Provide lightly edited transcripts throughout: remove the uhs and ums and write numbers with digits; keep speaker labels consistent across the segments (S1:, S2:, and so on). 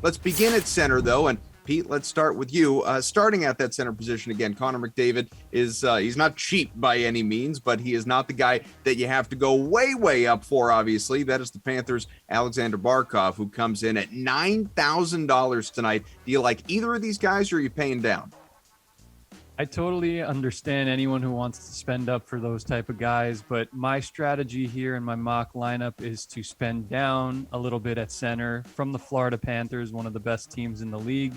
S1: Let's begin at center, though, and Pete, let's start with you. Starting at that center position again, Connor McDavid is he's not cheap by any means, but he is not the guy that you have to go way up for, obviously. That is the Panthers' Alexander Barkov, who comes in at $9,000 tonight. Do you like either of these guys, or are you paying down?
S2: I totally understand anyone who wants to spend up for those type of guys, but my strategy here in my mock lineup is to spend down a little bit at center from the Florida Panthers, one of the best teams in the league.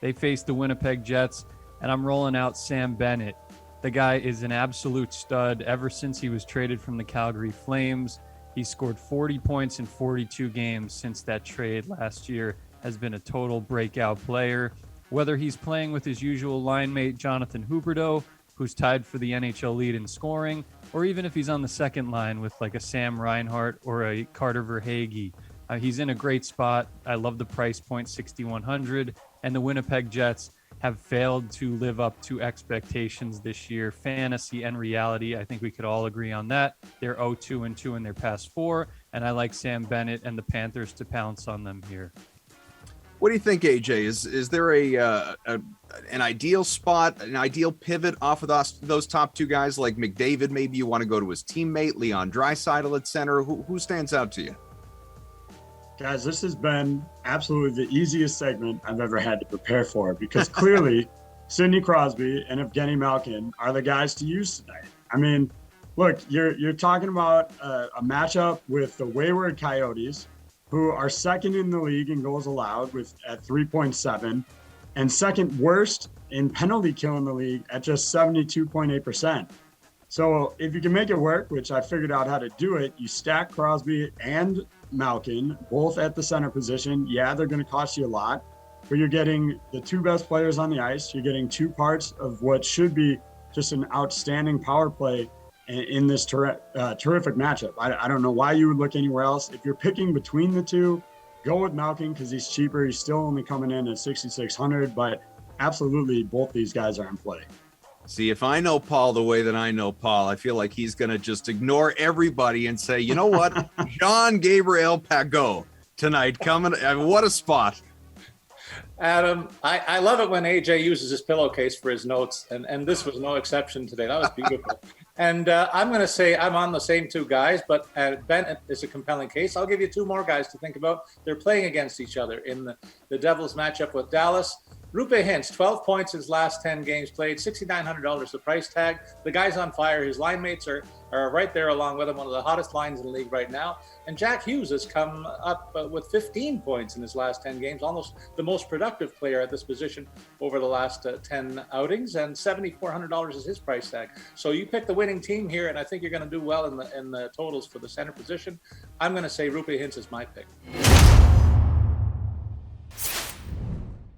S2: They face the Winnipeg Jets, and I'm rolling out Sam Bennett. The guy is an absolute stud ever since he was traded from the Calgary Flames. He scored 40 points in 42 games since that trade last year, has been a total breakout player. Whether he's playing with his usual line mate, Jonathan Huberdeau, who's tied for the NHL lead in scoring, or even if he's on the second line with like a Sam Reinhart or a Carter Verhaeghe. He's in a great spot. I love the price point, $6,100. And the Winnipeg Jets have failed to live up to expectations this year, fantasy and reality. I think we could all agree on that. They're 0-2 in their past 4, and I like Sam Bennett and the Panthers to pounce on them here.
S1: What do you think, AJ? Is there an ideal spot, an ideal pivot off of those top two guys like McDavid? Maybe you want to go to his teammate, Leon Draisaitl at center. Who stands out to you?
S3: Guys, this has been absolutely the easiest segment I've ever had to prepare for, because clearly Sidney Crosby and Evgeny Malkin are the guys to use tonight. I mean, look, you're talking about a matchup with the Wayward Coyotes, who are second in the league in goals allowed at 3.7, and second worst in penalty kill in the league at just 72.8%. So if you can make it work, which I figured out how to do it, you stack Crosby and Malkin, both at the center position. Yeah, they're going to cost you a lot, but you're getting the two best players on the ice. You're getting two parts of what should be just an outstanding power play in this terrific matchup. I don't know why you would look anywhere else. If you're picking between the two, go with Malkin because he's cheaper. He's still only coming in at $6,600, but absolutely both these guys are in play.
S1: See, if I know Paul the way that I know Paul, I feel like he's going to just ignore everybody and say, you know what, Jean-Gabriel Pageau tonight coming. What a spot.
S4: Adam, I love it when AJ uses his pillowcase for his notes, and this was no exception today. That was beautiful. And I'm going to say I'm on the same two guys, but Bennett is a compelling case. I'll give you two more guys to think about. They're playing against each other in the Devils matchup with Dallas. Roope Hintz, 12 points his last 10 games played, $6,900 the price tag. The guy's on fire. His line mates are right there along with him, one of the hottest lines in the league right now. And Jack Hughes has come up with 15 points in his last 10 games, almost the most productive player at this position over the last 10 outings, and $7,400 is his price tag. So you pick the winning team here, and I think you're going to do well in the totals for the center position. I'm going to say Roope Hintz is my pick.